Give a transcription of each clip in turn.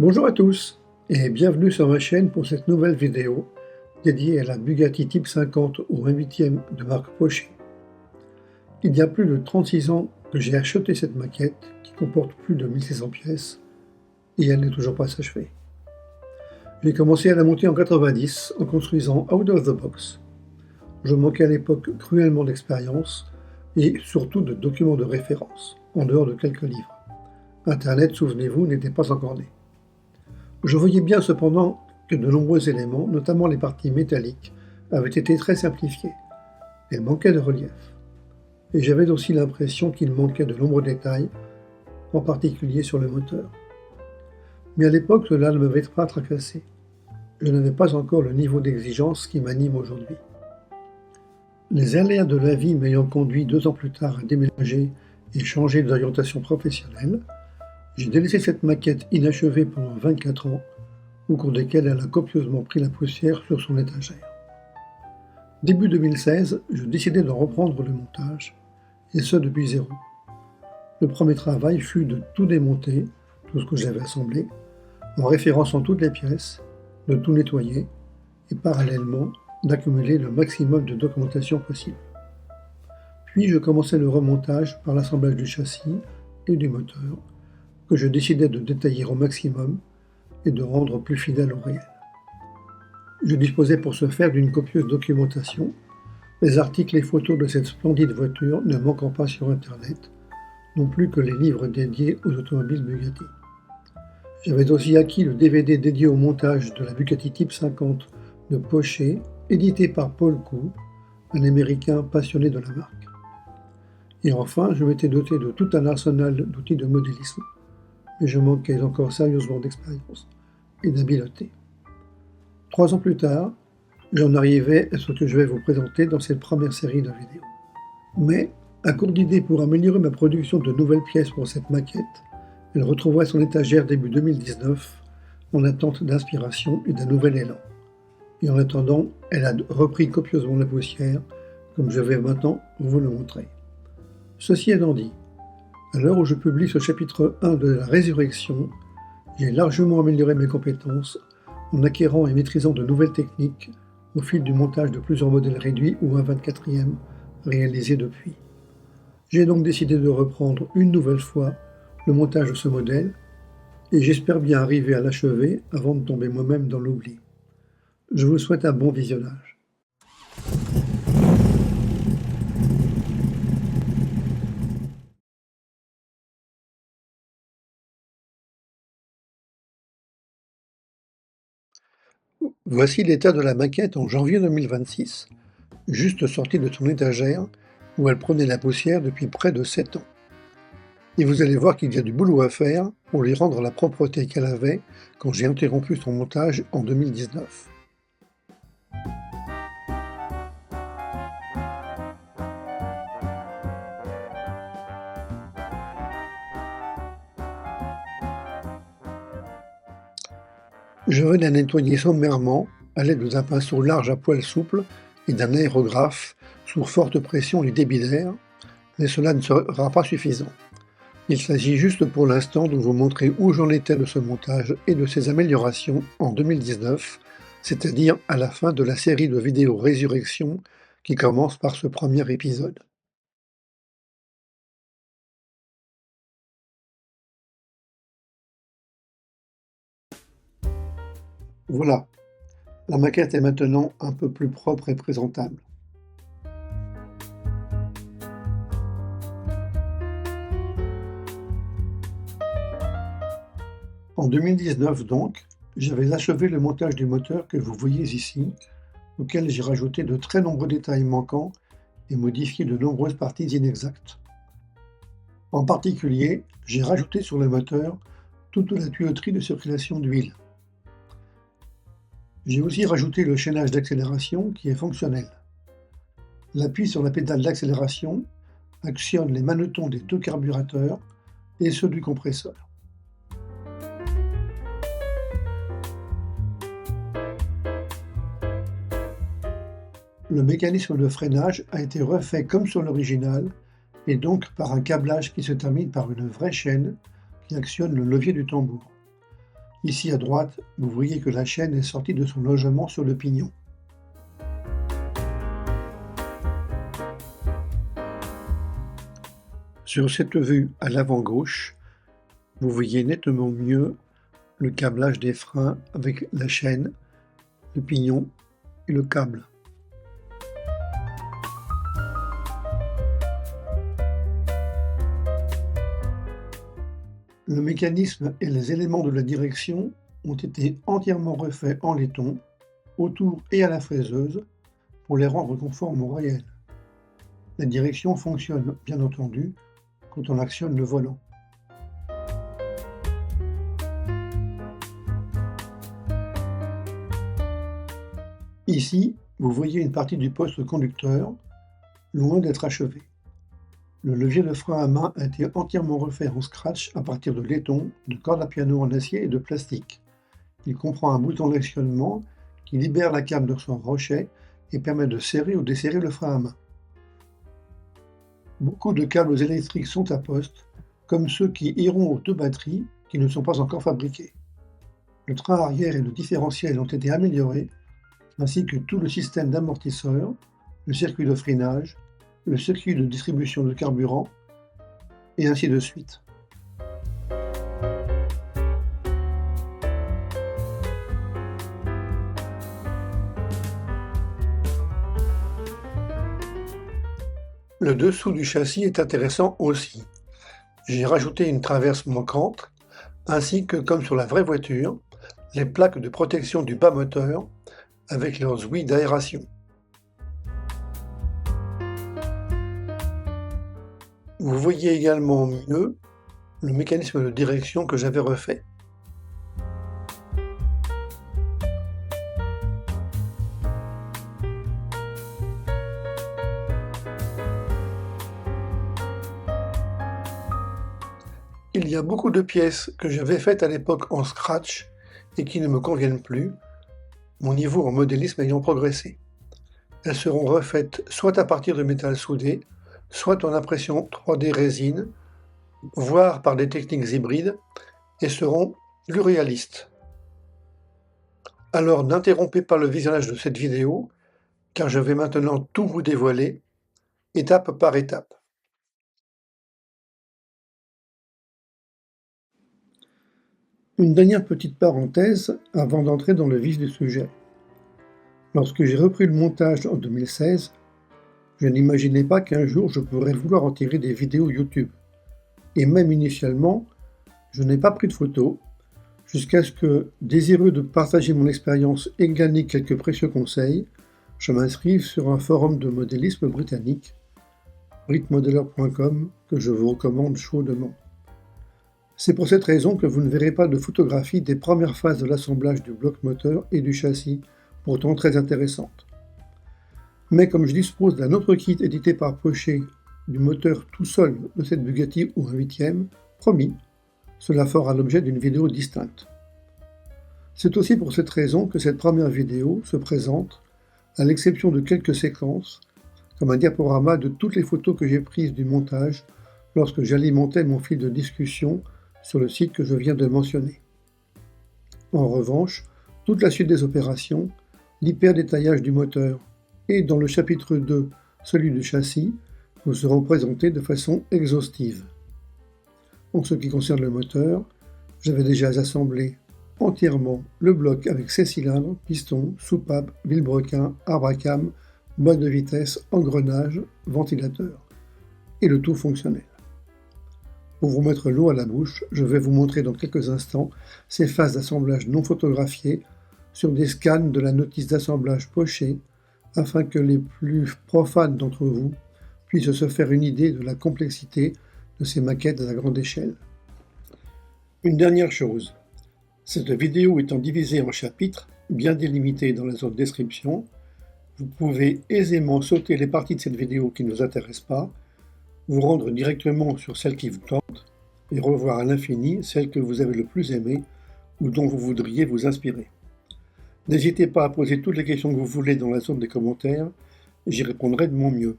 Bonjour à tous et bienvenue sur ma chaîne pour cette nouvelle vidéo dédiée à la Bugatti Type 50 au 28e de marque Porsche. Il y a plus de 36 ans que j'ai acheté cette maquette qui comporte plus de 1600 pièces et elle n'est toujours pas achevée. J'ai commencé à la monter en 90 en construisant out of the box. Je manquais à l'époque cruellement d'expérience et surtout de documents de référence, en dehors de quelques livres. Internet, souvenez-vous, n'était pas encore né. Je voyais bien cependant que de nombreux éléments, notamment les parties métalliques, avaient été très simplifiés. Elles manquaient de relief. Et j'avais aussi l'impression qu'il manquait de nombreux détails, en particulier sur le moteur. Mais à l'époque, cela ne m'avait pas tracassé. Je n'avais pas encore le niveau d'exigence qui m'anime aujourd'hui. Les aléas de la vie m'ayant conduit 2 ans plus tard à déménager et changer d'orientation professionnelle, j'ai délaissé cette maquette inachevée pendant 24 ans, au cours desquels elle a copieusement pris la poussière sur son étagère. Début 2016, je décidai de reprendre le montage, et ce depuis zéro. Le premier travail fut de tout démonter, tout ce que j'avais assemblé, en référençant toutes les pièces, de tout nettoyer, et parallèlement d'accumuler le maximum de documentation possible. Puis je commençai le remontage par l'assemblage du châssis et du moteur, que je décidais de détailler au maximum et de rendre plus fidèle au réel. Je disposais pour ce faire d'une copieuse documentation, les articles et photos de cette splendide voiture ne manquant pas sur Internet, non plus que les livres dédiés aux automobiles Bugatti. J'avais aussi acquis le DVD dédié au montage de la Bugatti Type 50 de Porsche, édité par Paul Koo, un Américain passionné de la marque. Et enfin, je m'étais doté de tout un arsenal d'outils de modélisme, mais je manquais encore sérieusement d'expérience et d'habileté. 3 ans plus tard, j'en arrivais à ce que je vais vous présenter dans cette première série de vidéos. Mais, à court d'idées pour améliorer ma production de nouvelles pièces pour cette maquette, elle retrouva son étagère début 2019 en attente d'inspiration et d'un nouvel élan. Et en attendant, elle a repris copieusement la poussière, comme je vais maintenant vous le montrer. Ceci étant dit, à l'heure où je publie ce chapitre 1 de la résurrection, j'ai largement amélioré mes compétences en acquérant et maîtrisant de nouvelles techniques au fil du montage de plusieurs modèles réduits ou un 24e réalisé depuis. J'ai donc décidé de reprendre une nouvelle fois le montage de ce modèle et j'espère bien arriver à l'achever avant de tomber moi-même dans l'oubli. Je vous souhaite un bon visionnage. Voici l'état de la maquette en janvier 2026, juste sortie de son étagère où elle prenait la poussière depuis près de 7 ans. Et vous allez voir qu'il y a du boulot à faire pour lui rendre la propreté qu'elle avait quand j'ai interrompu son montage en 2019. Je vais la nettoyer sommairement à l'aide d'un pinceau large à poil souple et d'un aérographe sous forte pression et débit d'air, mais cela ne sera pas suffisant. Il s'agit juste pour l'instant de vous montrer où j'en étais de ce montage et de ses améliorations en 2019, c'est-à-dire à la fin de la série de vidéos Résurrection qui commence par ce premier épisode. Voilà, la maquette est maintenant un peu plus propre et présentable. En 2019 donc, j'avais achevé le montage du moteur que vous voyez ici, auquel j'ai rajouté de très nombreux détails manquants et modifié de nombreuses parties inexactes. En particulier, j'ai rajouté sur le moteur toute la tuyauterie de circulation d'huile. J'ai aussi rajouté le chaînage d'accélération qui est fonctionnel. L'appui sur la pédale d'accélération actionne les manetons des 2 carburateurs et ceux du compresseur. Le mécanisme de freinage a été refait comme sur l'original et donc par un câblage qui se termine par une vraie chaîne qui actionne le levier du tambour. Ici à droite, vous voyez que la chaîne est sortie de son logement sur le pignon. Sur cette vue à l'avant gauche, vous voyez nettement mieux le câblage des freins avec la chaîne, le pignon et le câble. Le mécanisme et les éléments de la direction ont été entièrement refaits en laiton, autour et à la fraiseuse, pour les rendre conformes au réel. La direction fonctionne, bien entendu, quand on actionne le volant. Ici, vous voyez une partie du poste conducteur, loin d'être achevée. Le levier de frein à main a été entièrement refait en scratch à partir de laiton, de cordes à piano en acier et de plastique. Il comprend un bouton d'actionnement qui libère la came de son rochet et permet de serrer ou desserrer le frein à main. Beaucoup de câbles électriques sont à poste, comme ceux qui iront aux deux batteries qui ne sont pas encore fabriqués. Le train arrière et le différentiel ont été améliorés, ainsi que tout le système d'amortisseur, le circuit de freinage, le circuit de distribution de carburant, et ainsi de suite. Le dessous du châssis est intéressant aussi. J'ai rajouté une traverse manquante, ainsi que, comme sur la vraie voiture, les plaques de protection du bas moteur avec leurs ouïes d'aération. Vous voyez également mieux le mécanisme de direction que j'avais refait. Il y a beaucoup de pièces que j'avais faites à l'époque en scratch et qui ne me conviennent plus, mon niveau en modélisme ayant progressé. Elles seront refaites soit à partir de métal soudé, soit en impression 3D résine, voire par des techniques hybrides, et seront plus réalistes. Alors n'interrompez pas le visionnage de cette vidéo, car je vais maintenant tout vous dévoiler, étape par étape. Une dernière petite parenthèse avant d'entrer dans le vif du sujet. Lorsque j'ai repris le montage en 2016, je n'imaginais pas qu'un jour je pourrais vouloir en tirer des vidéos YouTube. Et même initialement, je n'ai pas pris de photos, jusqu'à ce que, désireux de partager mon expérience et gagner quelques précieux conseils, je m'inscrive sur un forum de modélisme britannique, britmodeller.com, que je vous recommande chaudement. C'est pour cette raison que vous ne verrez pas de photographie des premières phases de l'assemblage du bloc moteur et du châssis, pourtant très intéressantes. Mais comme je dispose d'un autre kit édité par Porsche du moteur tout seul de cette Bugatti au 1/8, promis, cela fera l'objet d'une vidéo distincte. C'est aussi pour cette raison que cette première vidéo se présente, à l'exception de quelques séquences, comme un diaporama de toutes les photos que j'ai prises du montage lorsque j'alimentais mon fil de discussion sur le site que je viens de mentionner. En revanche, toute la suite des opérations, l'hyper-détaillage du moteur et dans le chapitre 2, celui du châssis, vous seront présentés de façon exhaustive. En ce qui concerne le moteur, j'avais déjà assemblé entièrement le bloc avec ses cylindres, pistons, soupapes, vilebrequin, arbre à cam, boîte de vitesse, engrenage, ventilateur, et le tout fonctionnel. Pour vous mettre l'eau à la bouche, je vais vous montrer dans quelques instants ces phases d'assemblage non photographiées sur des scans de la notice d'assemblage Porsche, afin que les plus profanes d'entre vous puissent se faire une idée de la complexité de ces maquettes à grande échelle. Une dernière chose, cette vidéo étant divisée en chapitres, bien délimités dans la zone description, vous pouvez aisément sauter les parties de cette vidéo qui ne vous intéressent pas, vous rendre directement sur celle qui vous tente et revoir à l'infini celle que vous avez le plus aimée ou dont vous voudriez vous inspirer. N'hésitez pas à poser toutes les questions que vous voulez dans la zone des commentaires, j'y répondrai de mon mieux.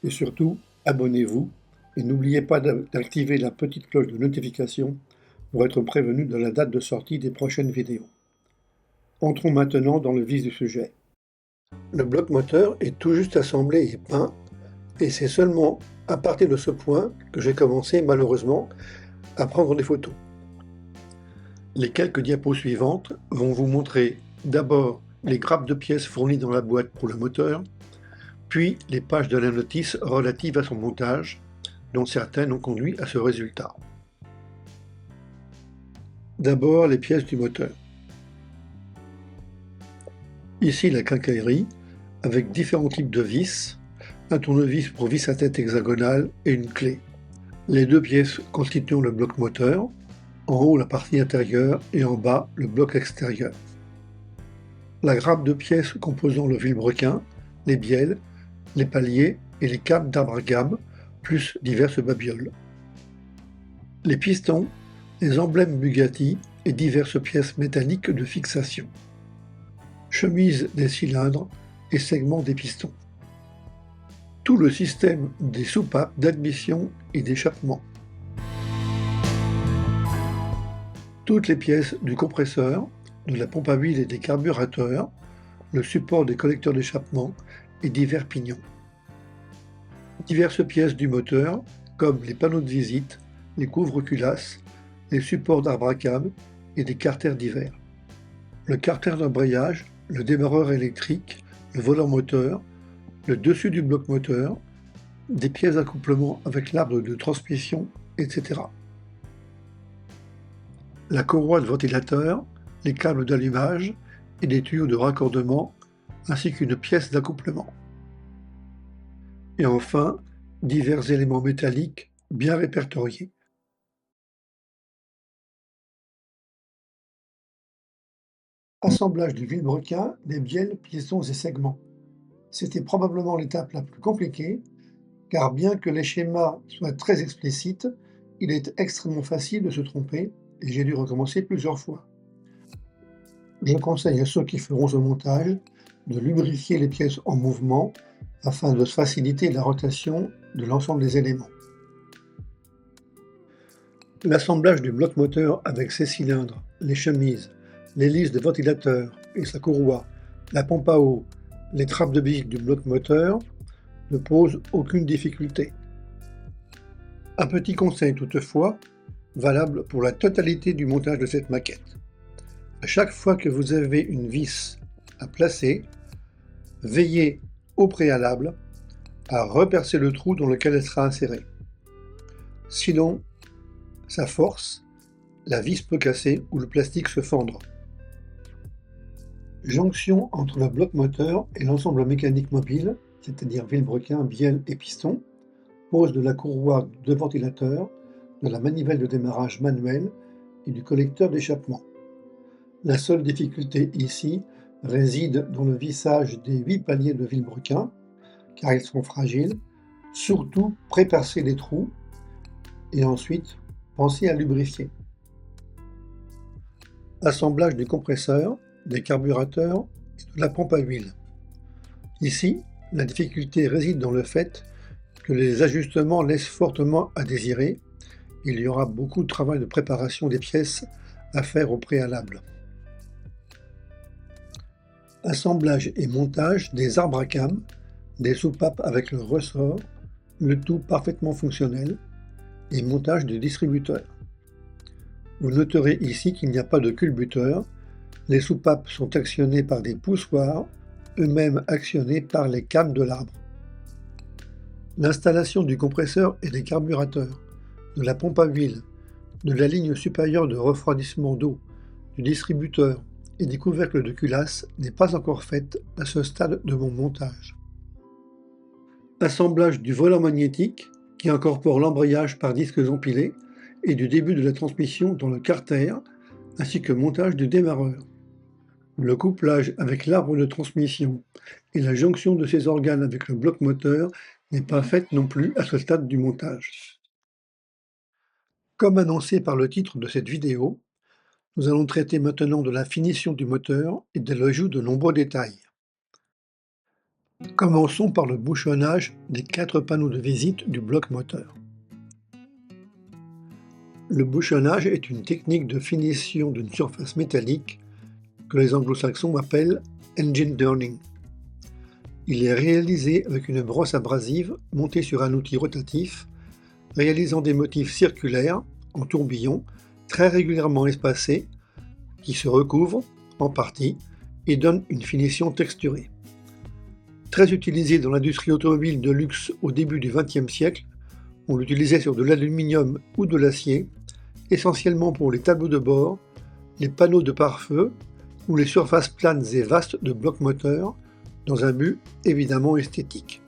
Et surtout, abonnez-vous et n'oubliez pas d'activer la petite cloche de notification, pour être prévenu de la date de sortie des prochaines vidéos. Entrons maintenant dans le vif du sujet. Le bloc moteur est tout juste assemblé et peint, et c'est seulement à partir de ce point que j'ai commencé, malheureusement, à prendre des photos. Les quelques diapos suivantes vont vous montrer d'abord les grappes de pièces fournies dans la boîte pour le moteur, puis les pages de la notice relatives à son montage, dont certaines ont conduit à ce résultat. D'abord les pièces du moteur. Ici la quincaillerie, avec différents types de vis, un tournevis pour vis à tête hexagonale et une clé. Les deux pièces constituant le bloc moteur, en haut la partie intérieure et en bas le bloc extérieur. La grappe de pièces composant le vilebrequin, les bielles, les paliers et les câbles d'arbre à gamme, plus diverses babioles. Les pistons, les emblèmes Bugatti et diverses pièces métalliques de fixation. Chemise des cylindres et segments des pistons. Tout le système des soupapes d'admission et d'échappement. Toutes les pièces du compresseur, de la pompe à huile et des carburateurs, le support des collecteurs d'échappement et divers pignons. Diverses pièces du moteur, comme les panneaux de visite, les couvre-culasses, les supports d'arbre à câble et des carters divers. Le carter d'embrayage, le démarreur électrique, le volant moteur, le dessus du bloc moteur, des pièces d'accouplement avec l'arbre de transmission, etc. La courroie de ventilateur, les câbles d'allumage et des tuyaux de raccordement, ainsi qu'une pièce d'accouplement. Et enfin, divers éléments métalliques bien répertoriés. Assemblage du vilebrequin, des bielles, pistons et segments. C'était probablement l'étape la plus compliquée, car bien que les schémas soient très explicites, il est extrêmement facile de se tromper et j'ai dû recommencer plusieurs fois. Je conseille à ceux qui feront ce montage de lubrifier les pièces en mouvement afin de faciliter la rotation de l'ensemble des éléments. L'assemblage du bloc moteur avec ses cylindres, les chemises, l'hélice de ventilateur et sa courroie, la pompe à eau, les trappes de billes du bloc moteur ne pose aucune difficulté. Un petit conseil toutefois, valable pour la totalité du montage de cette maquette. À chaque fois que vous avez une vis à placer, veillez au préalable à repercer le trou dans lequel elle sera insérée. Sinon, sa force, la vis peut casser ou le plastique se fendre. Jonction entre le bloc moteur et l'ensemble mécanique mobile, c'est-à-dire vilebrequin, bielle et piston, pose de la courroie de ventilateur, de la manivelle de démarrage manuel et du collecteur d'échappement. La seule difficulté ici réside dans le vissage des 8 paliers de vilebrequin, car ils sont fragiles. Surtout, prépercez les trous et ensuite, pensez à lubrifier. Assemblage du compresseur, des carburateurs et de la pompe à huile. Ici, la difficulté réside dans le fait que les ajustements laissent fortement à désirer. Il y aura beaucoup de travail de préparation des pièces à faire au préalable. Assemblage et montage des arbres à cames, des soupapes avec le ressort, le tout parfaitement fonctionnel, et montage du distributeur. Vous noterez ici qu'il n'y a pas de culbuteur, les soupapes sont actionnées par des poussoirs, eux-mêmes actionnés par les cames de l'arbre. L'installation du compresseur et des carburateurs, de la pompe à huile, de la ligne supérieure de refroidissement d'eau, du distributeur et des couvercles de culasse n'est pas encore faite à ce stade de mon montage. Assemblage du volant magnétique qui incorpore l'embrayage par disques empilés et du début de la transmission dans le carter, ainsi que montage du démarreur. Le couplage avec l'arbre de transmission et la jonction de ces organes avec le bloc moteur n'est pas faite non plus à ce stade du montage. Comme annoncé par le titre de cette vidéo, nous allons traiter maintenant de la finition du moteur et de l'ajout de nombreux détails. Commençons par le bouchonnage des 4 panneaux de visite du bloc moteur. Le bouchonnage est une technique de finition d'une surface métallique que les anglo-saxons appellent engine turning. Il est réalisé avec une brosse abrasive montée sur un outil rotatif, réalisant des motifs circulaires, en tourbillon, très régulièrement espacés, qui se recouvrent, en partie, et donnent une finition texturée. Très utilisé dans l'industrie automobile de luxe au début du XXe siècle, on l'utilisait sur de l'aluminium ou de l'acier, essentiellement pour les tableaux de bord, les panneaux de pare-feu ou les surfaces planes et vastes de blocs moteurs, dans un but évidemment esthétique.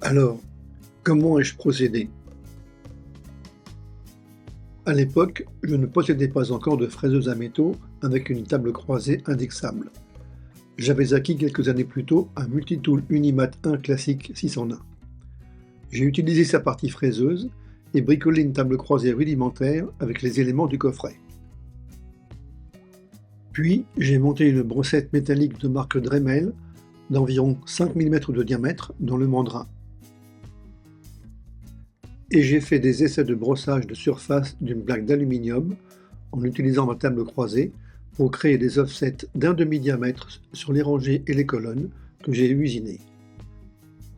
Alors, comment ai-je procédé? À l'époque, je ne possédais pas encore de fraiseuse à métaux avec une table croisée indexable. J'avais acquis quelques années plus tôt un Multitool Unimat 1 classique 601. J'ai utilisé sa partie fraiseuse et bricolé une table croisée rudimentaire avec les éléments du coffret. Puis, j'ai monté une brossette métallique de marque Dremel d'environ 5 mm de diamètre dans le mandrin. Et j'ai fait des essais de brossage de surface d'une plaque d'aluminium en utilisant ma table croisée pour créer des offsets d'1 demi-diamètre sur les rangées et les colonnes que j'ai usinées.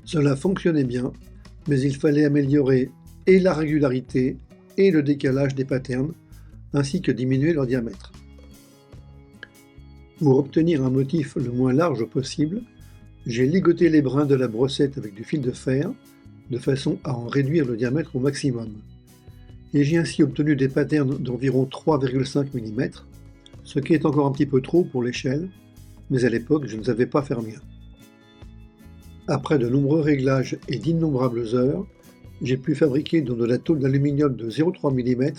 Cela fonctionnait bien, mais il fallait améliorer et la régularité et le décalage des patterns, ainsi que diminuer leur diamètre. Pour obtenir un motif le moins large possible, j'ai ligoté les brins de la brossette avec du fil de fer, de façon à en réduire le diamètre au maximum. Et j'ai ainsi obtenu des patterns d'environ 3,5 mm, ce qui est encore un petit peu trop pour l'échelle, mais à l'époque je ne savais pas faire mieux. Après de nombreux réglages et d'innombrables heures, j'ai pu fabriquer dans de la tôle d'aluminium de 0,3 mm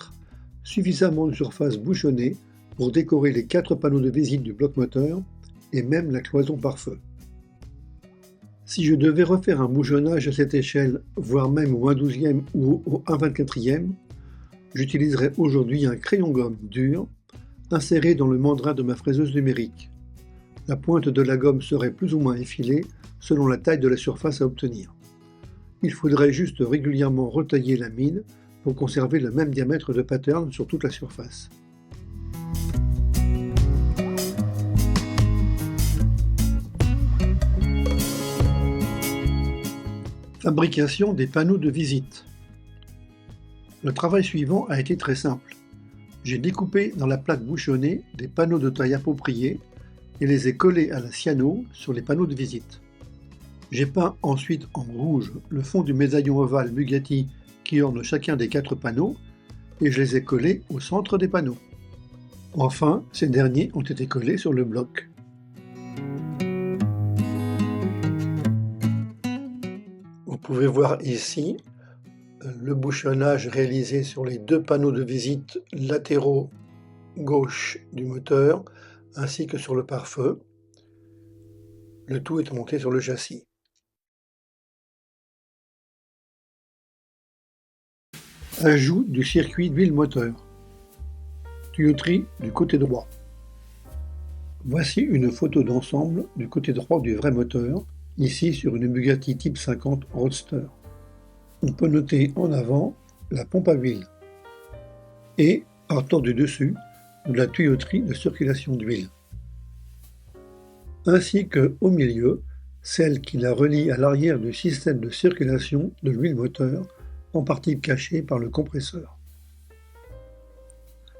suffisamment de surface bouchonnée pour décorer les 4 panneaux de visite du bloc moteur et même la cloison pare-feu. Si je devais refaire un bouchonnage à cette échelle, voire même au 1/12e ou au 1/24e, j'utiliserais aujourd'hui un crayon gomme dur inséré dans le mandrin de ma fraiseuse numérique. La pointe de la gomme serait plus ou moins effilée selon la taille de la surface à obtenir. Il faudrait juste régulièrement retailler la mine pour conserver le même diamètre de pattern sur toute la surface. Fabrication des panneaux de visite. Le travail suivant a été très simple. J'ai découpé dans la plaque bouchonnée des panneaux de taille appropriée et les ai collés à la cyano sur les panneaux de visite. J'ai peint ensuite en rouge le fond du médaillon ovale Bugatti qui orne chacun des 4 panneaux et je les ai collés au centre des panneaux. Enfin, ces derniers ont été collés sur le bloc. Vous pouvez voir ici le bouchonnage réalisé sur les 2 panneaux de visite latéraux gauche du moteur ainsi que sur le pare-feu. Le tout est monté sur le châssis. Ajout du circuit d'huile moteur. Tuyauterie du côté droit. Voici une photo d'ensemble du côté droit du vrai moteur, ici sur une Bugatti Type 50 Roadster. On peut noter en avant la pompe à huile et, partant du dessus, de la tuyauterie de circulation d'huile, ainsi que, au milieu, celle qui la relie à l'arrière du système de circulation de l'huile moteur, en partie cachée par le compresseur.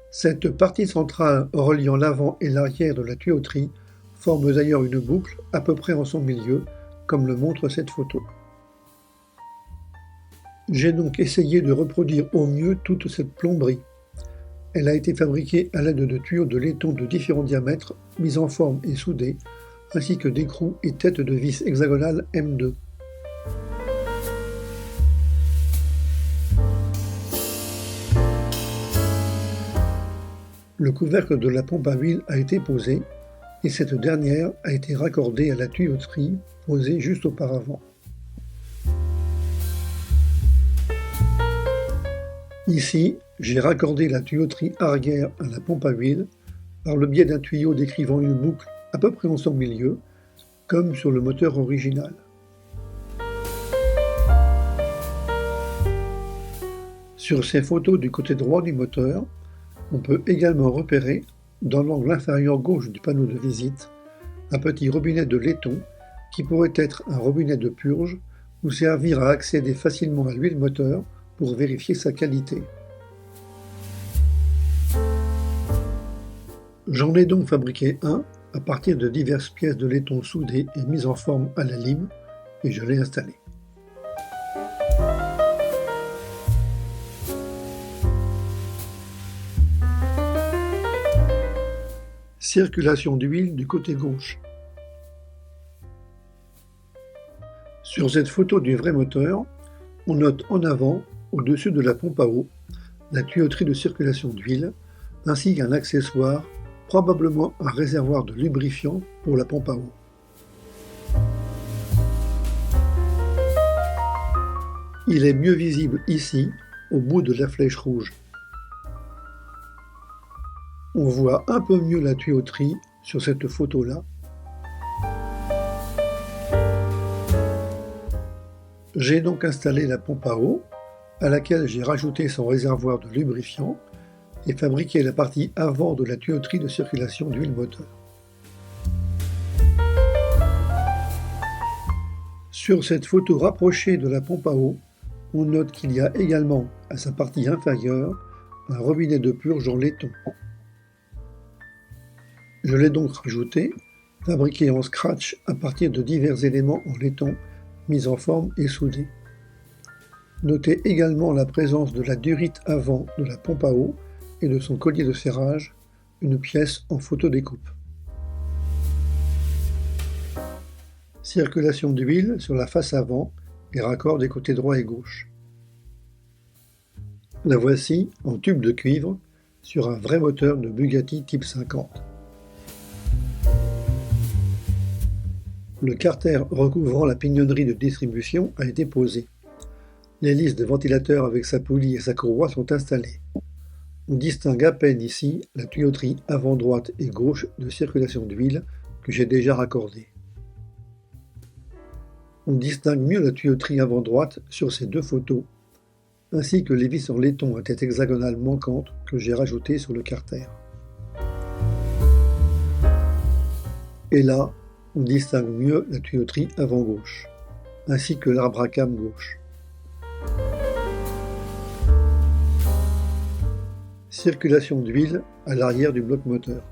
Cette partie centrale reliant l'avant et l'arrière de la tuyauterie forme d'ailleurs une boucle à peu près en son milieu, comme le montre cette photo. J'ai donc essayé de reproduire au mieux toute cette plomberie. Elle a été fabriquée à l'aide de tuyaux de laiton de différents diamètres, mis en forme et soudés, ainsi que d'écrous et têtes de vis hexagonales M2. Le couvercle de la pompe à huile a été posé et cette dernière a été raccordée à la tuyauterie posée juste auparavant. Ici, j'ai raccordé la tuyauterie arrière à la pompe à huile par le biais d'un tuyau décrivant une boucle à peu près en son milieu, comme sur le moteur original. Sur ces photos du côté droit du moteur, on peut également repérer, dans l'angle inférieur gauche du panneau de visite, un petit robinet de laiton qui pourrait être un robinet de purge ou servir à accéder facilement à l'huile moteur pour vérifier sa qualité. J'en ai donc fabriqué un à partir de diverses pièces de laiton soudées et mises en forme à la lime, et je l'ai installé. Circulation d'huile du côté gauche. Sur cette photo du vrai moteur, on note en avant, au-dessus de la pompe à eau, la tuyauterie de circulation d'huile, ainsi qu'un accessoire, probablement un réservoir de lubrifiant pour la pompe à eau. Il est mieux visible ici, au bout de la flèche rouge. On voit un peu mieux la tuyauterie sur cette photo-là. J'ai donc installé la pompe à eau, à laquelle j'ai rajouté son réservoir de lubrifiant, et fabriqué la partie avant de la tuyauterie de circulation d'huile moteur. Sur cette photo rapprochée de la pompe à eau, on note qu'il y a également, à sa partie inférieure, un robinet de purge en laiton. Je l'ai donc rajouté, fabriqué en scratch à partir de divers éléments en laiton, mis en forme et soudés. Notez également la présence de la durite avant de la pompe à eau et de son collier de serrage, une pièce en photodécoupe. Circulation d'huile sur la face avant et raccord des côtés droit et gauche. La voici en tube de cuivre sur un vrai moteur de Bugatti Type 50. Le carter recouvrant la pignonnerie de distribution a été posé. L'hélice de ventilateur avec sa poulie et sa courroie sont installées. On distingue à peine ici la tuyauterie avant droite et gauche de circulation d'huile que j'ai déjà raccordée. On distingue mieux la tuyauterie avant droite sur ces deux photos, ainsi que les vis en laiton à tête hexagonale manquante que j'ai rajoutées sur le carter. Et là, on distingue mieux la tuyauterie avant gauche, ainsi que l'arbre à cam gauche. Circulation d'huile à l'arrière du bloc moteur.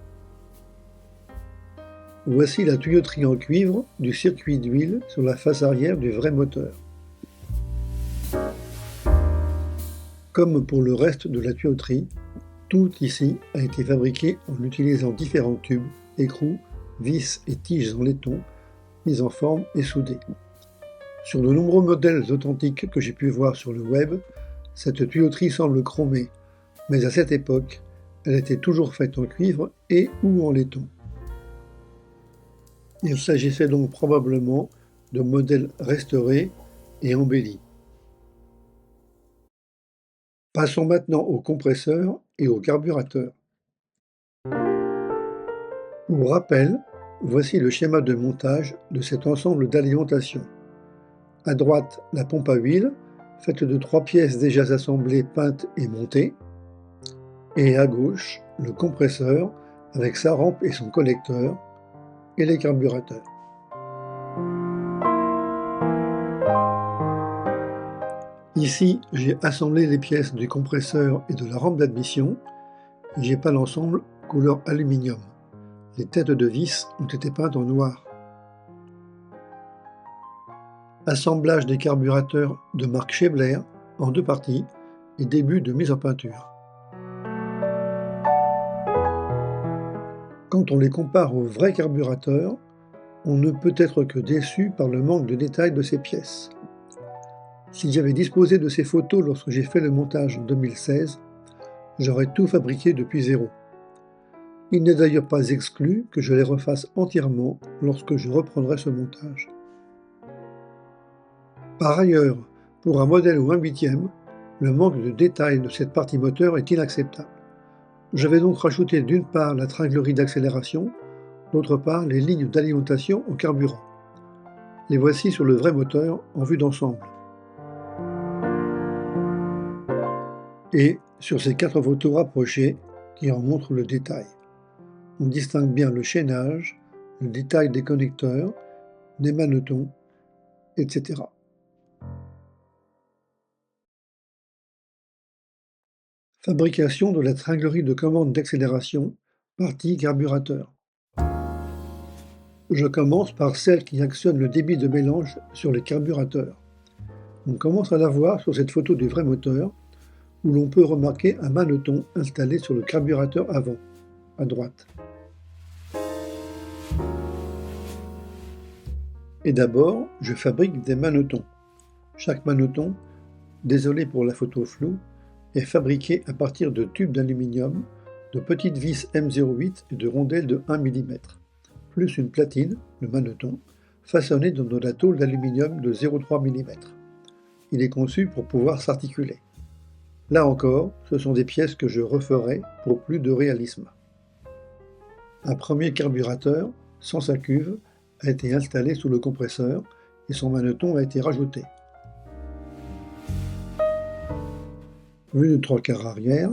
Voici la tuyauterie en cuivre du circuit d'huile sur la face arrière du vrai moteur. Comme pour le reste de la tuyauterie, tout ici a été fabriqué en utilisant différents tubes, écrous, vis et tiges en laiton, mis en forme et soudés. Sur de nombreux modèles authentiques que j'ai pu voir sur le web, cette tuyauterie semble chromée, mais à cette époque, elle était toujours faite en cuivre et ou en laiton. Il s'agissait donc probablement de modèles restaurés et embellis. Passons maintenant au compresseur et au carburateur. Pour rappel, voici le schéma de montage de cet ensemble d'alimentation. À droite, la pompe à huile, faite de 3 pièces déjà assemblées, peintes et montées. Et à gauche, le compresseur avec sa rampe et son collecteur, et les carburateurs. Ici, j'ai assemblé les pièces du compresseur et de la rampe d'admission, et j'ai peint l'ensemble couleur aluminium. Les têtes de vis ont été peintes en noir. Assemblage des carburateurs de marque Schaebler en 2 parties et début de mise en peinture. Quand on les compare aux vrais carburateurs, on ne peut être que déçu par le manque de détails de ces pièces. Si j'avais disposé de ces photos lorsque j'ai fait le montage en 2016, j'aurais tout fabriqué depuis zéro. Il n'est d'ailleurs pas exclu que je les refasse entièrement lorsque je reprendrai ce montage. Par ailleurs, pour un modèle ou un huitième, le manque de détails de cette partie moteur est inacceptable. Je vais donc rajouter d'une part la tringlerie d'accélération, d'autre part les lignes d'alimentation au carburant. Les voici sur le vrai moteur en vue d'ensemble. et sur ces 4 photos rapprochées qui en montrent le détail. On distingue bien le chaînage, le détail des connecteurs, des manetons, etc. Fabrication de la tringlerie de commande d'accélération, partie carburateur. Je commence par celle qui actionne le débit de mélange sur les carburateurs. On commence à la voir sur cette photo du vrai moteur, où l'on peut remarquer un maneton installé sur le carburateur avant, à droite. Et d'abord, je fabrique des manetons. Chaque maneton, désolé pour la photo floue, est fabriqué à partir de tubes d'aluminium, de petites vis M08 et de rondelles de 1 mm, plus une platine, le maneton, façonnée dans de la tôle d'aluminium de 0,3 mm. Il est conçu pour pouvoir s'articuler. Là encore, ce sont des pièces que je referai pour plus de réalisme. Un premier carburateur, sans sa cuve, a été installé sous le compresseur et son maneton a été rajouté. Vue de 3/4 arrière,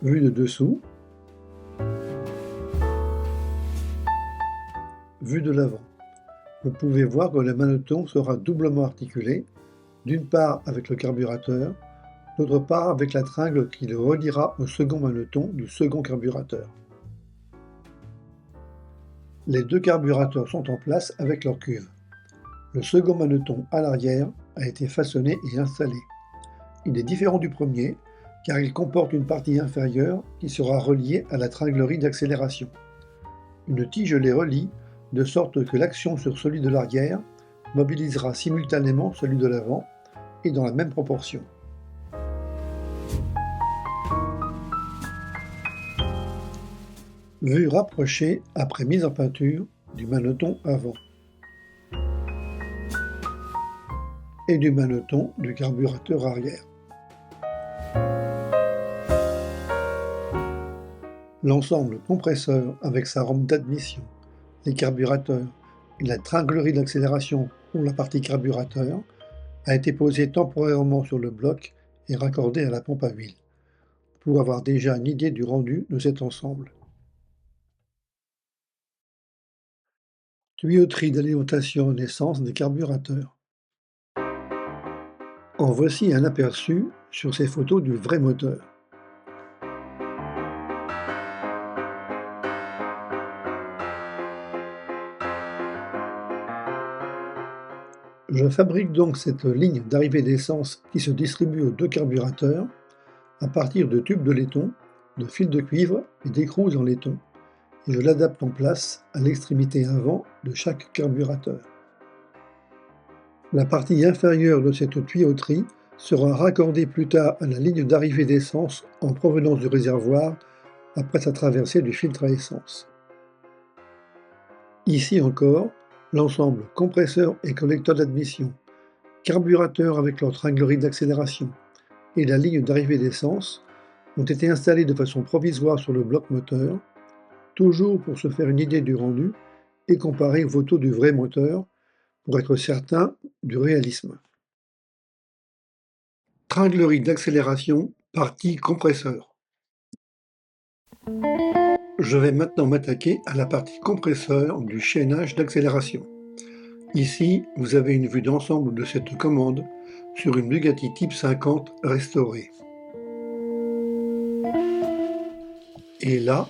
vue de dessous, vue de l'avant. Vous pouvez voir que le maneton sera doublement articulé, d'une part avec le carburateur, d'autre part avec la tringle qui le reliera au second maneton du second carburateur. Les 2 carburateurs sont en place avec leur cuve. Le second maneton à l'arrière a été façonné et installé. Il est différent du premier car il comporte une partie inférieure qui sera reliée à la tringlerie d'accélération. Une tige les relie de sorte que l'action sur celui de l'arrière mobilisera simultanément celui de l'avant et dans la même proportion. Vue rapprochée après mise en peinture du maneton avant et du maneton du carburateur arrière. L'ensemble compresseur avec sa rampe d'admission, les carburateurs et la tringlerie d'accélération pour la partie carburateur a été posé temporairement sur le bloc et raccordé à la pompe à huile, pour avoir déjà une idée du rendu de cet ensemble. Tuyauterie d'alimentation en essence des carburateurs. En voici un aperçu sur ces photos du vrai moteur. Je fabrique donc cette ligne d'arrivée d'essence qui se distribue aux 2 carburateurs à partir de tubes de laiton, de fils de cuivre et d'écrous en laiton, et je l'adapte en place à l'extrémité avant de chaque carburateur. La partie inférieure de cette tuyauterie sera raccordée plus tard à la ligne d'arrivée d'essence en provenance du réservoir après sa traversée du filtre à essence. Ici encore, l'ensemble compresseur et collecteur d'admission, carburateur avec leur tringlerie d'accélération et la ligne d'arrivée d'essence ont été installés de façon provisoire sur le bloc moteur, toujours pour se faire une idée du rendu et comparer aux photos du vrai moteur pour être certain du réalisme. Tringlerie d'accélération, partie compresseur. Je vais maintenant m'attaquer à la partie compresseur du chaînage d'accélération. Ici, vous avez une vue d'ensemble de cette commande sur une Bugatti Type 50 restaurée. Et là,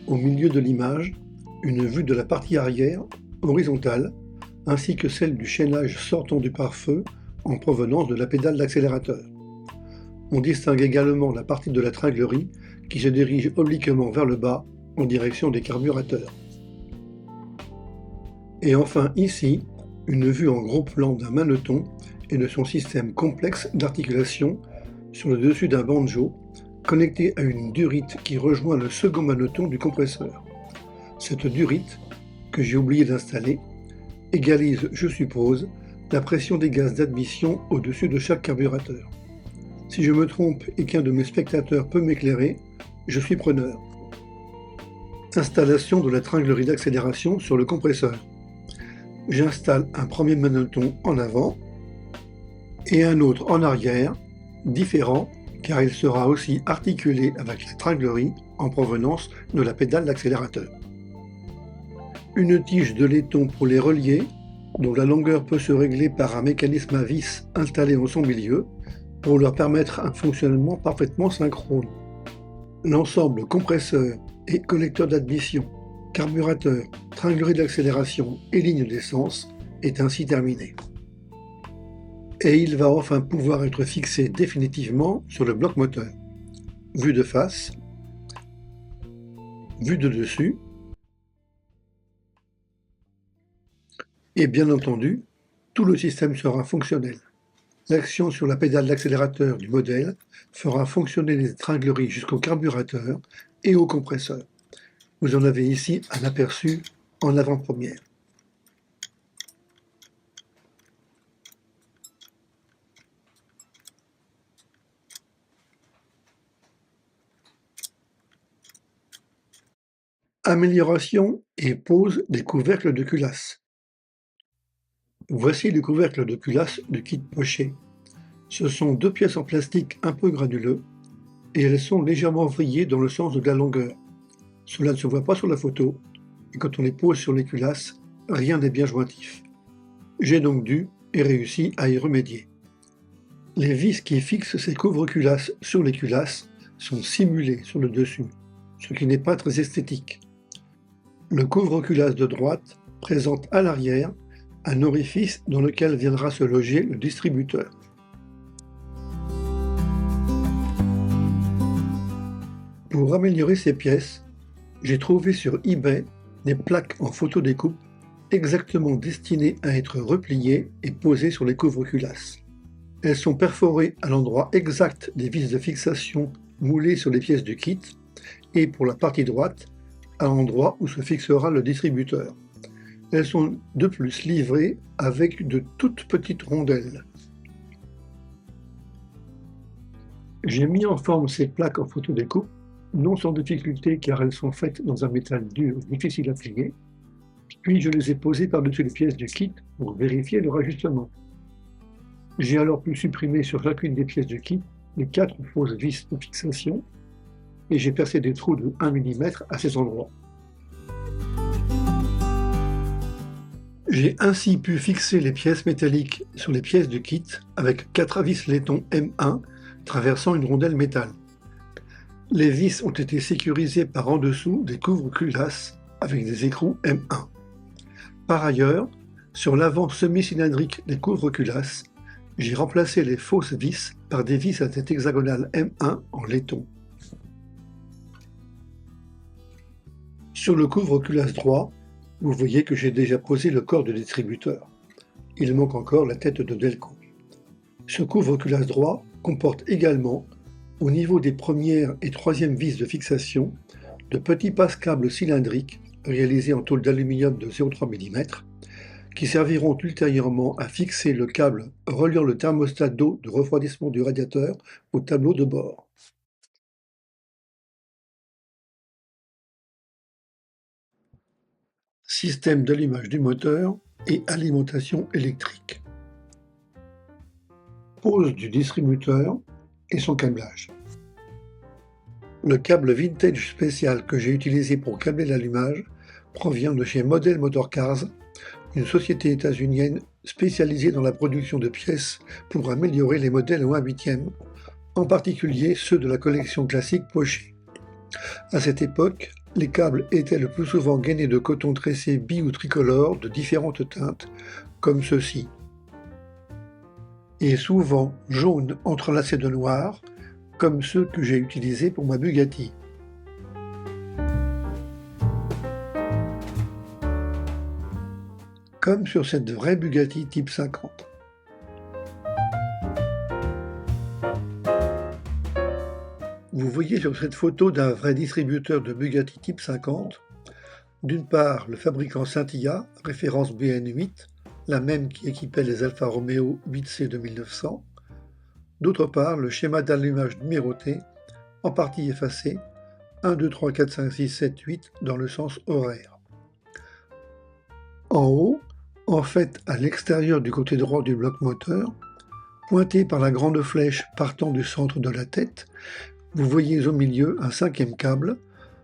au milieu de l'image, une vue de la partie arrière, horizontale, ainsi que celle du chaînage sortant du pare-feu en provenance de la pédale d'accélérateur. On distingue également la partie de la tringlerie qui se dirige obliquement vers le bas en direction des carburateurs. Et enfin ici, une vue en gros plan d'un maneton et de son système complexe d'articulation sur le dessus d'un banjo connecté à une durite qui rejoint le second maneton du compresseur. Cette durite, que j'ai oublié d'installer, égalise, je suppose, la pression des gaz d'admission au-dessus de chaque carburateur. Si je me trompe et qu'un de mes spectateurs peut m'éclairer, je suis preneur. Installation de la tringlerie d'accélération sur le compresseur. J'installe un premier maneton en avant, et un autre en arrière, différent car il sera aussi articulé avec la tringlerie en provenance de la pédale d'accélérateur. Une tige de laiton pour les relier, dont la longueur peut se régler par un mécanisme à vis installé en son milieu pour leur permettre un fonctionnement parfaitement synchrone. L'ensemble compresseur et collecteur d'admission, carburateur, tringlerie d'accélération et ligne d'essence est ainsi terminé. Et il va enfin pouvoir être fixé définitivement sur le bloc moteur. Vue de face, vue de dessus, et bien entendu, tout le système sera fonctionnel. L'action sur la pédale d'accélérateur du modèle fera fonctionner les tringleries jusqu'au carburateur et au compresseur. Vous en avez ici un aperçu en avant-première. Amélioration et pose des couvercles de culasse. Voici le couvercle de culasse du kit Porsche. Ce sont deux pièces en plastique un peu granuleux et elles sont légèrement vrillées dans le sens de la longueur. Cela ne se voit pas sur la photo et quand on les pose sur les culasses, rien n'est bien jointif. J'ai donc dû et réussi à y remédier. Les vis qui fixent ces couvre-culasses sur les culasses sont simulées sur le dessus, ce qui n'est pas très esthétique. Le couvre-culasse de droite présente à l'arrière un orifice dans lequel viendra se loger le distributeur. Pour améliorer ces pièces, j'ai trouvé sur eBay des plaques en photodécoupe exactement destinées à être repliées et posées sur les couvre-culasses. Elles sont perforées à l'endroit exact des vis de fixation moulées sur les pièces du kit et pour la partie droite, à l'endroit où se fixera le distributeur. Elles sont de plus livrées avec de toutes petites rondelles. J'ai mis en forme ces plaques en photodécoupe, non sans difficulté car elles sont faites dans un métal dur difficile à plier, puis je les ai posées par-dessus les pièces du kit pour vérifier leur ajustement. J'ai alors pu supprimer sur chacune des pièces du kit les 4 fausses vis de fixation et j'ai percé des trous de 1 mm à ces endroits. J'ai ainsi pu fixer les pièces métalliques sur les pièces du kit avec 4 vis laiton M1 traversant une rondelle métal. Les vis ont été sécurisées par en dessous des couvre-culasses avec des écrous M1. Par ailleurs, sur l'avant semi-cylindrique des couvre-culasses, j'ai remplacé les fausses vis par des vis à tête hexagonale M1 en laiton. Sur le couvre-culasse droit, vous voyez que j'ai déjà posé le corps de distributeur. Il manque encore la tête de Delco. Ce couvre-culasse droit comporte également, au niveau des premières et troisièmes vis de fixation, de petits passe-câbles cylindriques réalisés en tôle d'aluminium de 0,3 mm, qui serviront ultérieurement à fixer le câble reliant le thermostat d'eau de refroidissement du radiateur au tableau de bord. Système d'allumage du moteur et alimentation électrique. Pose du distributeur et son câblage. Le câble vintage spécial que j'ai utilisé pour câbler l'allumage provient de chez Model Motor Cars, une société états-unienne spécialisée dans la production de pièces pour améliorer les modèles au 1/8e, en particulier ceux de la collection classique Porsche. À cette époque, les câbles étaient le plus souvent gainés de coton tressé bi ou tricolore de différentes teintes, comme ceux-ci, et souvent jaunes entrelacés de noir, comme ceux que j'ai utilisés pour ma Bugatti. Comme sur cette vraie Bugatti Type 50. Vous voyez sur cette photo d'un vrai distributeur de Bugatti Type 50, d'une part le fabricant Scintilla, référence BN8, la même qui équipait les Alfa Romeo 8C de 1900, d'autre part le schéma d'allumage numéroté, en partie effacé, 1, 2, 3, 4, 5, 6, 7, 8 dans le sens horaire. En haut, en fait à l'extérieur du côté droit du bloc moteur, Pointé par la grande flèche partant du centre de la tête, vous voyez au milieu un cinquième câble,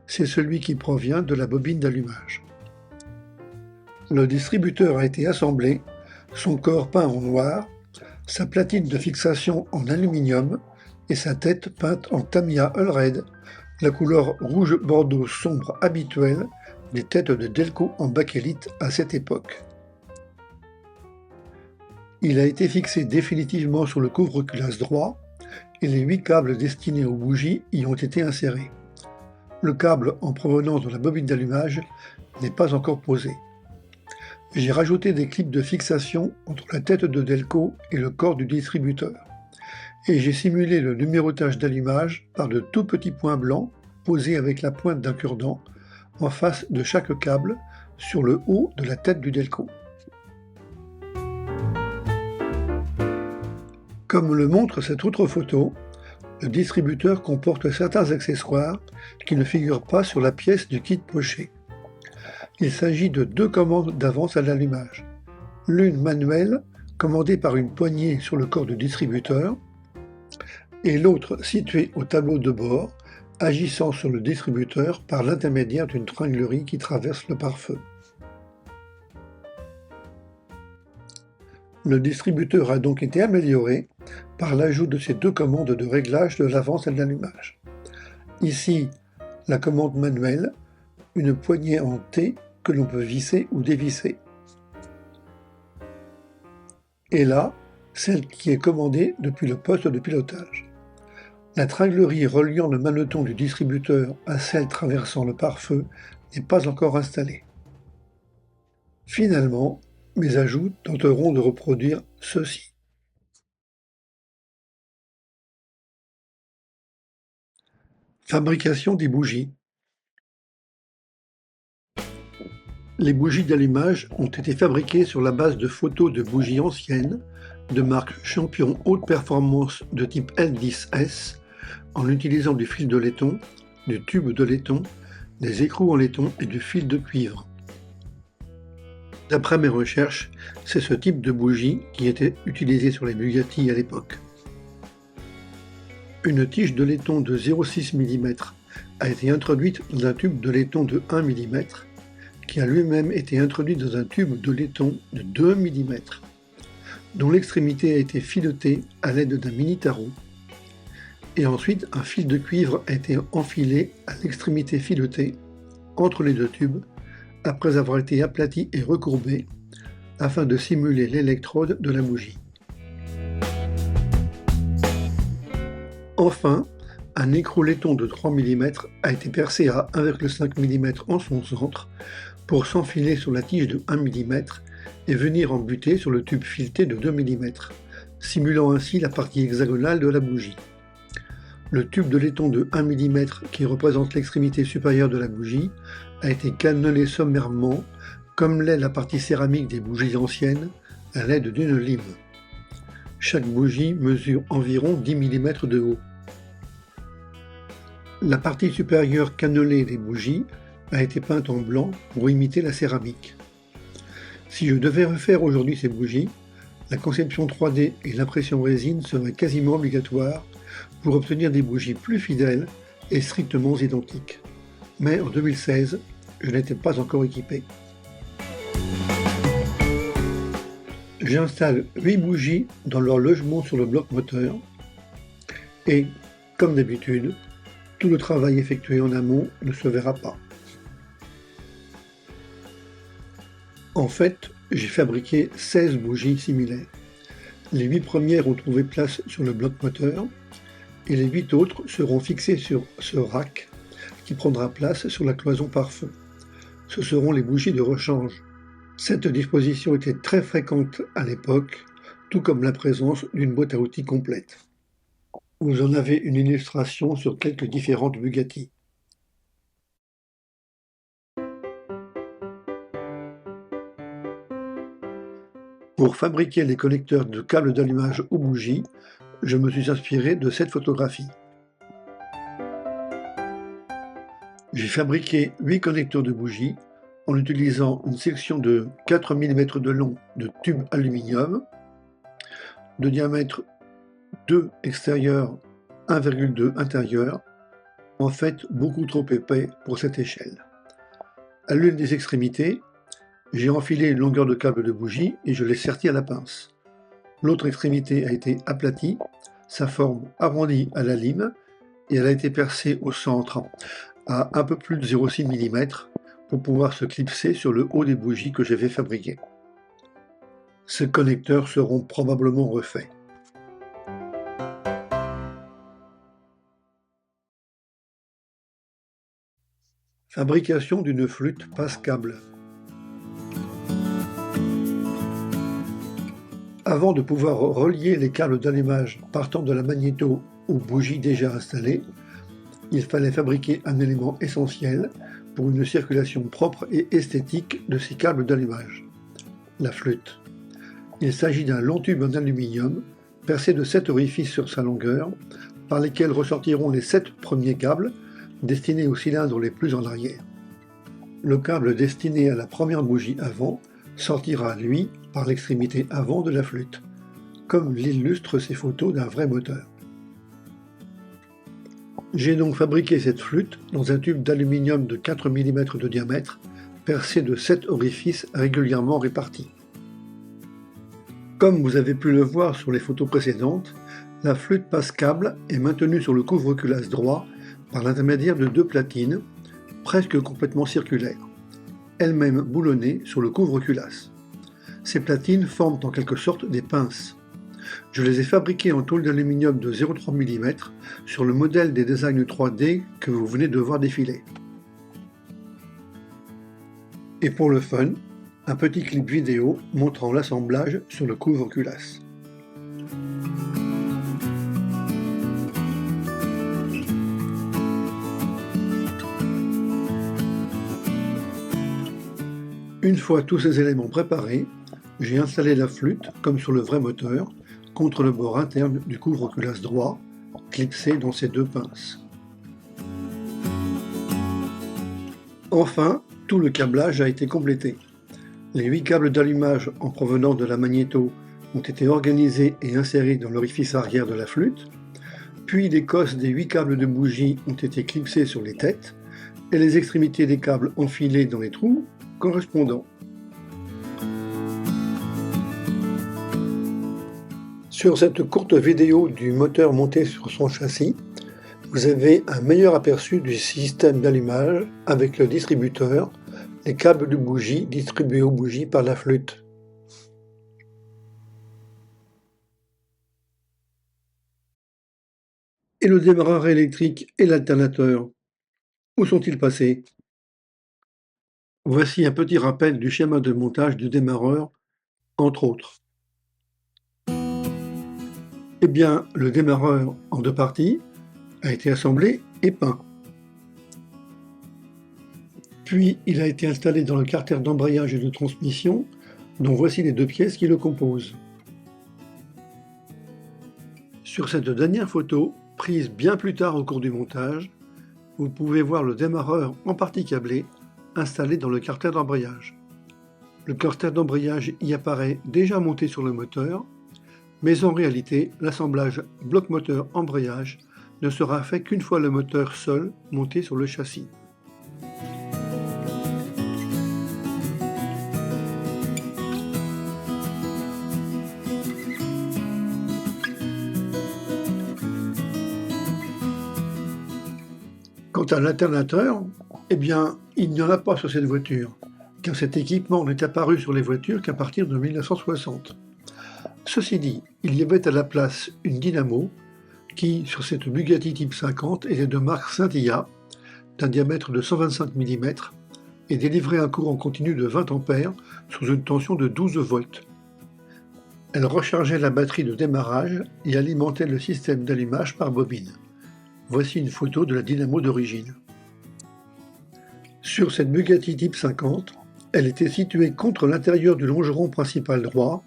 c'est celui qui provient de la bobine d'allumage. Le distributeur a été assemblé, son corps peint en noir, sa platine de fixation en aluminium et sa tête peinte en Tamiya Allred, la couleur rouge bordeaux sombre habituelle des têtes de Delco en bakélite à cette époque. Il a été fixé définitivement sur le couvre-culasse droit et les 8 câbles destinés aux bougies y ont été insérés. Le câble en provenance de la bobine d'allumage n'est pas encore posé. J'ai rajouté des clips de fixation entre la tête de Delco et le corps du distributeur. Et j'ai simulé le numérotage d'allumage par de tout petits points blancs posés avec la pointe d'un cure-dent en face de chaque câble sur le haut de la tête du Delco. Comme le montre cette autre photo, le distributeur comporte certains accessoires qui ne figurent pas sur la pièce du kit poché. Il s'agit de 2 commandes d'avance à l'allumage. L'une manuelle, commandée par une poignée sur le corps du distributeur, et l'autre située au tableau de bord, agissant sur le distributeur par l'intermédiaire d'une tringlerie qui traverse le pare-feu. Le distributeur a donc été amélioré par l'ajout de ces 2 commandes de réglage de l'avance à l'allumage. Ici, la commande manuelle, une poignée en T que l'on peut visser ou dévisser. Et là, celle qui est commandée depuis le poste de pilotage. La tringlerie reliant le maneton du distributeur à celle traversant le pare-feu n'est pas encore installée. Finalement, mes ajouts tenteront de reproduire ceci. Fabrication des bougies. Les bougies d'allumage ont été fabriquées sur la base de photos de bougies anciennes de marque Champion haute performance de type L10S en utilisant du fil de laiton, du tube de laiton, des écrous en laiton et du fil de cuivre. D'après mes recherches, c'est ce type de bougie qui était utilisé sur les Bugatti à l'époque. Une tige de laiton de 0,6 mm a été introduite dans un tube de laiton de 1 mm qui a lui-même été introduit dans un tube de laiton de 2 mm, dont l'extrémité a été filetée à l'aide d'un mini-tarot. Et ensuite, un fil de cuivre a été enfilé à l'extrémité filetée, entre les 2 tubes, après avoir été aplati et recourbé, afin de simuler l'électrode de la bougie. Enfin, un écrou laiton de 3 mm a été percé à 1,5 mm en son centre pour s'enfiler sur la tige de 1 mm et venir en buter sur le tube fileté de 2 mm, simulant ainsi la partie hexagonale de la bougie. Le tube de laiton de 1 mm qui représente l'extrémité supérieure de la bougie a été cannelé sommairement, comme l'est la partie céramique des bougies anciennes, à l'aide d'une lime. Chaque bougie mesure environ 10 mm de haut. La partie supérieure cannelée des bougies a été peinte en blanc pour imiter la céramique. Si je devais refaire aujourd'hui ces bougies, la conception 3D et l'impression résine seraient quasiment obligatoires pour obtenir des bougies plus fidèles et strictement identiques. Mais en 2016, je n'étais pas encore équipé. J'installe 8 bougies dans leur logement sur le bloc moteur et, comme d'habitude, tout le travail effectué en amont ne se verra pas. En fait, j'ai fabriqué 16 bougies similaires. Les 8 premières ont trouvé place sur le bloc moteur et les 8 autres seront fixées sur ce rack qui prendra place sur la cloison pare-feu. Ce seront les bougies de rechange. Cette disposition était très fréquente à l'époque, tout comme la présence d'une boîte à outils complète. Vous en avez une illustration sur quelques différentes Bugatti. Pour fabriquer les connecteurs de câbles d'allumage aux bougies, je me suis inspiré de cette photographie. J'ai fabriqué 8 connecteurs de bougies en utilisant une section de 4 mm de long de tube aluminium, de diamètre 2 extérieur, 1,2 intérieur, en fait beaucoup trop épais pour cette échelle. À l'une des extrémités, j'ai enfilé une longueur de câble de bougie et je l'ai serti à la pince. L'autre extrémité a été aplatie, sa forme arrondie à la lime, et elle a été percée au centre à un peu plus de 0,6 mm pour pouvoir se clipser sur le haut des bougies que j'avais fabriquées. Ces connecteurs seront probablement refaits. Fabrication d'une flûte passe-câble. Avant de pouvoir relier les câbles d'allumage partant de la magnéto aux bougies déjà installées, il fallait fabriquer un élément essentiel pour une circulation propre et esthétique de ces câbles d'allumage, la flûte. Il s'agit d'un long tube en aluminium percé de 7 orifices sur sa longueur, par lesquels ressortiront les 7 premiers câbles destinés aux cylindres les plus en arrière. Le câble destiné à la première bougie avant sortira, lui, par l'extrémité avant de la flûte, comme l'illustrent ces photos d'un vrai moteur. J'ai donc fabriqué cette flûte dans un tube d'aluminium de 4 mm de diamètre, percé de 7 orifices régulièrement répartis. Comme vous avez pu le voir sur les photos précédentes, la flûte passe-câble est maintenue sur le couvre-culasse droit par l'intermédiaire de 2 platines, presque complètement circulaires, elles-mêmes boulonnées sur le couvre-culasse. Ces platines forment en quelque sorte des pinces. Je les ai fabriquées en tôle d'aluminium de 0,3 mm sur le modèle des designs 3D que vous venez de voir défiler. Et pour le fun, un petit clip vidéo montrant l'assemblage sur le couvre-culasse. Une fois tous ces éléments préparés, j'ai installé la flûte, comme sur le vrai moteur, contre le bord interne du couvre-culasse droit, clipsé dans ces 2 pinces. Enfin, tout le câblage a été complété. Les 8 câbles d'allumage en provenance de la magnéto ont été organisés et insérés dans l'orifice arrière de la flûte, puis les cosses des 8 câbles de bougie ont été clipsées sur les têtes, et les extrémités des câbles enfilés dans les trous correspondants. Sur cette courte vidéo du moteur monté sur son châssis, vous avez un meilleur aperçu du système d'allumage avec le distributeur, les câbles de bougie distribués aux bougies par la flûte. Et le démarreur électrique et l'alternateur, où sont-ils passés? Voici un petit rappel du schéma de montage du démarreur, entre autres. Eh bien, le démarreur en 2 parties a été assemblé et peint. Puis, il a été installé dans le carter d'embrayage et de transmission, dont voici les 2 pièces qui le composent. Sur cette dernière photo, prise bien plus tard au cours du montage, vous pouvez voir le démarreur en partie câblé, installé dans le carter d'embrayage. Le carter d'embrayage y apparaît déjà monté sur le moteur, mais en réalité, l'assemblage bloc moteur embrayage ne sera fait qu'une fois le moteur seul monté sur le châssis. Quant à l'alternateur, eh bien, il n'y en a pas sur cette voiture, car cet équipement n'est apparu sur les voitures qu'à partir de 1960. Ceci dit, il y avait à la place une dynamo qui, sur cette Bugatti Type 50, était de marque Scintilla, d'un diamètre de 125 mm et délivrait un courant continu de 20 A sous une tension de 12 volts. Elle rechargeait la batterie de démarrage et alimentait le système d'allumage par bobine. Voici une photo de la dynamo d'origine. Sur cette Bugatti Type 50, elle était située contre l'intérieur du longeron principal droit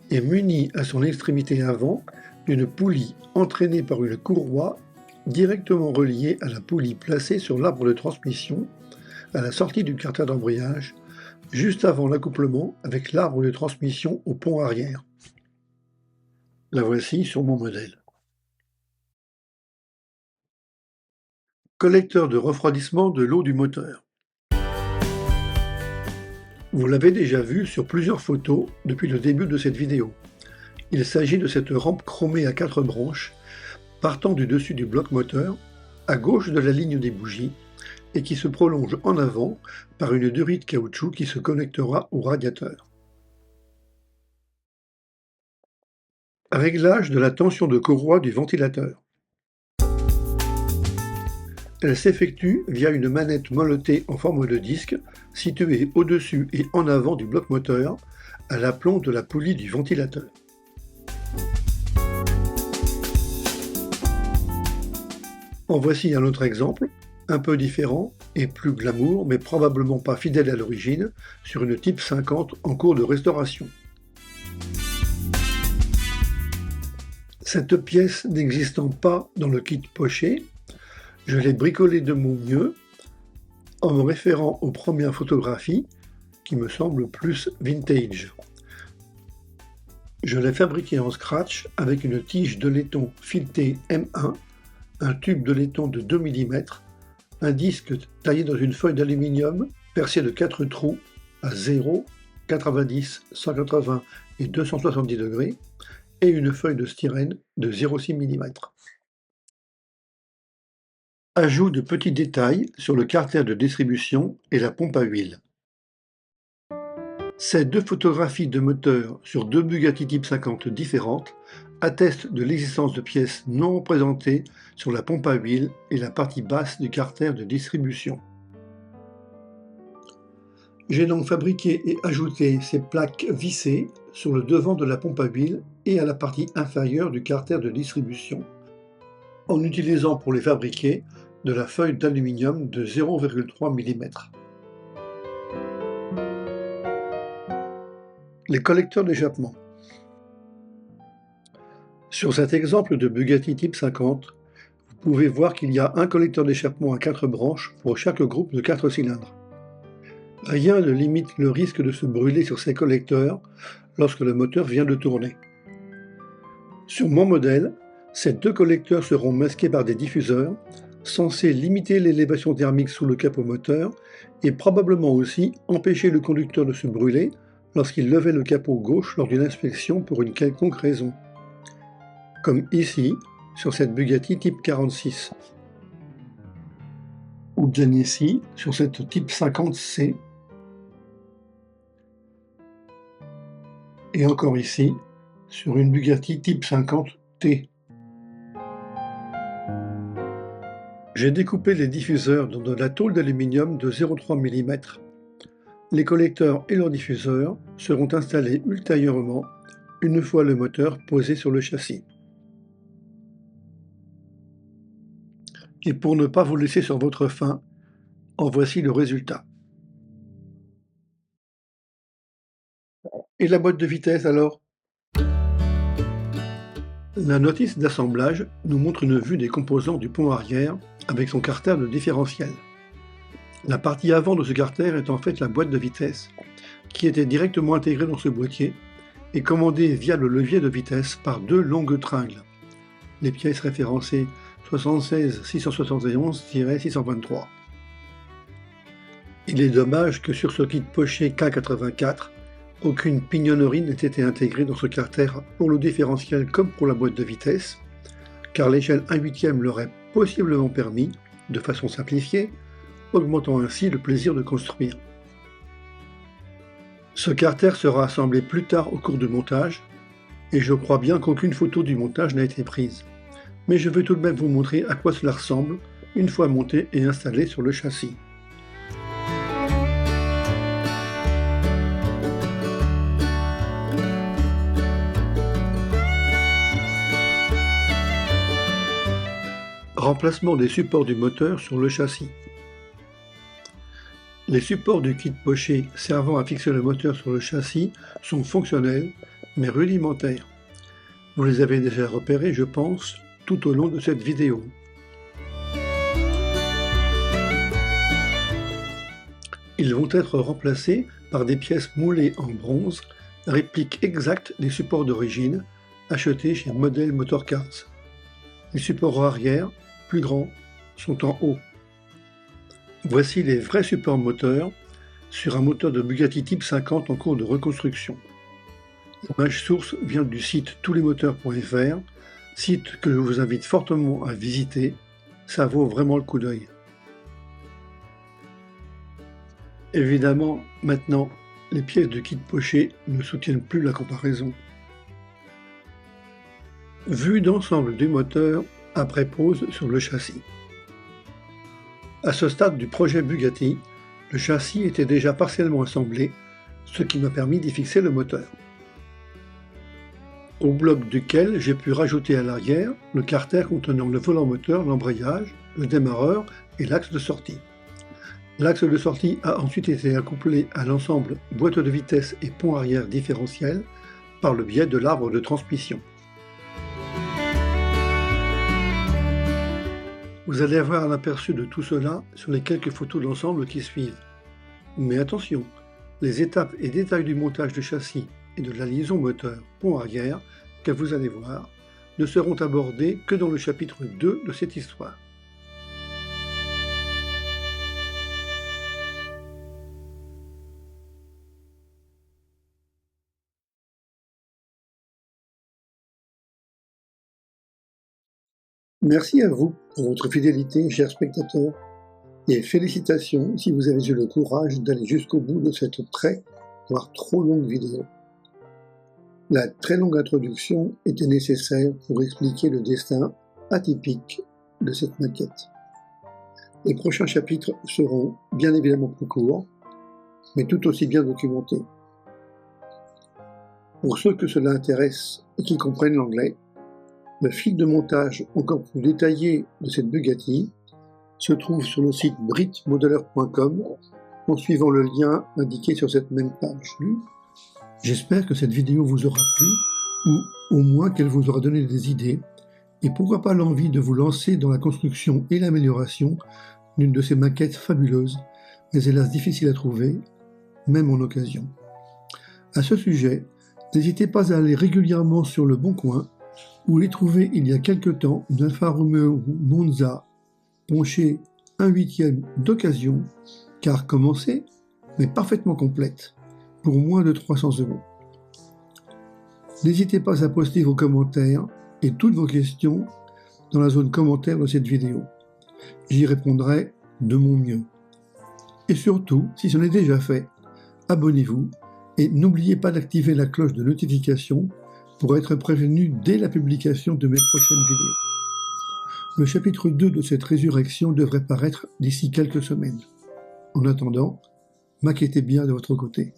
et munie à son extrémité avant d'une poulie entraînée par une courroie directement reliée à la poulie placée sur l'arbre de transmission à la sortie du carter d'embrayage, juste avant l'accouplement avec l'arbre de transmission au pont arrière. La voici sur mon modèle. Collecteur de refroidissement de l'eau du moteur. Vous l'avez déjà vu sur plusieurs photos depuis le début de cette vidéo. Il s'agit de cette rampe chromée à 4 branches, partant du dessus du bloc moteur, à gauche de la ligne des bougies, et qui se prolonge en avant par une durite caoutchouc qui se connectera au radiateur. Réglage de la tension de courroie du ventilateur. Elle s'effectue via une manette mollotée en forme de disque située au-dessus et en avant du bloc moteur, à l'aplomb de la poulie du ventilateur. En voici un autre exemple, un peu différent et plus glamour, mais probablement pas fidèle à l'origine, sur une Type 50 en cours de restauration. Cette pièce n'existant pas dans le kit poché, je l'ai bricolée de mon mieux en me référant aux premières photographies qui me semblent plus vintage. Je l'ai fabriquée en scratch avec une tige de laiton filetée M1, un tube de laiton de 2 mm, un disque taillé dans une feuille d'aluminium percé de 4 trous à 0, 90, 180 et 270 degrés et une feuille de styrène de 0,6 mm. Ajout de petits détails sur le carter de distribution et la pompe à huile. Ces deux photographies de moteur sur deux Bugatti Type 50 différentes attestent de l'existence de pièces non représentées sur la pompe à huile et la partie basse du carter de distribution. J'ai donc fabriqué et ajouté ces plaques vissées sur le devant de la pompe à huile et à la partie inférieure du carter de distribution, en utilisant pour les fabriquer de la feuille d'aluminium de 0,3 mm. Les collecteurs d'échappement. Sur cet exemple de Bugatti Type 50, vous pouvez voir qu'il y a un collecteur d'échappement à 4 branches pour chaque groupe de 4 cylindres. Rien ne limite le risque de se brûler sur ces collecteurs lorsque le moteur vient de tourner. Sur mon modèle, ces deux collecteurs seront masqués par des diffuseurs, censés limiter l'élévation thermique sous le capot moteur et probablement aussi empêcher le conducteur de se brûler lorsqu'il levait le capot gauche lors d'une inspection pour une quelconque raison. Comme ici, sur cette Bugatti Type 46. Ou bien ici, sur cette Type 50C. Et encore ici, sur une Bugatti Type 50T. J'ai découpé les diffuseurs dans de la tôle d'aluminium de 0,3 mm. Les collecteurs et leurs diffuseurs seront installés ultérieurement, une fois le moteur posé sur le châssis. Et pour ne pas vous laisser sur votre faim, en voici le résultat. Et la boîte de vitesse alors? La notice d'assemblage nous montre une vue des composants du pont arrière avec son carter de différentiel. La partie avant de ce carter est en fait la boîte de vitesse, qui était directement intégrée dans ce boîtier et commandée via le levier de vitesse par deux longues tringles, les pièces référencées 76 671-623. Il est dommage que sur ce kit poché K84, aucune pignonnerie n'ait été intégrée dans ce carter pour le différentiel comme pour la boîte de vitesse, car l'échelle 1/8 l'aurait possiblement permis, de façon simplifiée, augmentant ainsi le plaisir de construire. Ce carter sera assemblé plus tard au cours du montage, et je crois bien qu'aucune photo du montage n'a été prise. Mais je vais tout de même vous montrer à quoi cela ressemble une fois monté et installé sur le châssis. Remplacement des supports du moteur sur le châssis. Les supports du kit poché servant à fixer le moteur sur le châssis sont fonctionnels, mais rudimentaires. Vous les avez déjà repérés, je pense, tout au long de cette vidéo. Ils vont être remplacés par des pièces moulées en bronze, réplique exacte des supports d'origine, achetés chez Model Motorcars. Les supports arrière, plus grands, sont en haut, Voici les vrais supports moteurs sur un moteur de Bugatti Type 50 en cours de reconstruction. L'image source vient du site touslesmoteurs.fr, site que je vous invite fortement à visiter, ça vaut vraiment le coup d'œil. Évidemment, maintenant, les pièces de kit poché ne soutiennent plus la comparaison. Vue d'ensemble du moteur après pose sur le châssis. À ce stade du projet Bugatti, le châssis était déjà partiellement assemblé, ce qui m'a permis d'y fixer le moteur. Au bloc duquel j'ai pu rajouter à l'arrière le carter contenant le volant moteur, l'embrayage, le démarreur et l'axe de sortie. L'axe de sortie a ensuite été accouplé à l'ensemble boîte de vitesse et pont arrière différentiel par le biais de l'arbre de transmission. Vous allez avoir un aperçu de tout cela sur les quelques photos d'ensemble qui suivent. Mais attention, les étapes et détails du montage du châssis et de la liaison moteur pont arrière que vous allez voir ne seront abordés que dans le chapitre 2 de cette histoire. Merci à vous pour votre fidélité, chers spectateurs, et félicitations si vous avez eu le courage d'aller jusqu'au bout de cette voire trop longue vidéo. La très longue introduction était nécessaire pour expliquer le destin atypique de cette maquette. Les prochains chapitres seront bien évidemment plus courts, mais tout aussi bien documentés. Pour ceux que cela intéresse et qui comprennent l'anglais, le fil de montage encore plus détaillé de cette Bugatti se trouve sur le site britmodeler.com en suivant le lien indiqué sur cette même page. J'espère que cette vidéo vous aura plu, ou au moins qu'elle vous aura donné des idées, et pourquoi pas l'envie de vous lancer dans la construction et l'amélioration d'une de ces maquettes fabuleuses, mais hélas difficiles à trouver, même en occasion. À ce sujet, n'hésitez pas à aller régulièrement sur Le Bon Coin, où j'ai trouvé il y a quelque temps une Alfa Romeo Monza ponchée 1/8 d'occasion, car commencée, mais parfaitement complète, pour moins de 300 €. N'hésitez pas à poster vos commentaires et toutes vos questions dans la zone commentaire de cette vidéo. J'y répondrai de mon mieux. Et surtout, si ce n'est déjà fait, abonnez-vous et n'oubliez pas d'activer la cloche de notification pour être prévenu dès la publication de mes prochaines vidéos. Le chapitre 2 de cette résurrection devrait paraître d'ici quelques semaines. En attendant, maquettez bien de votre côté.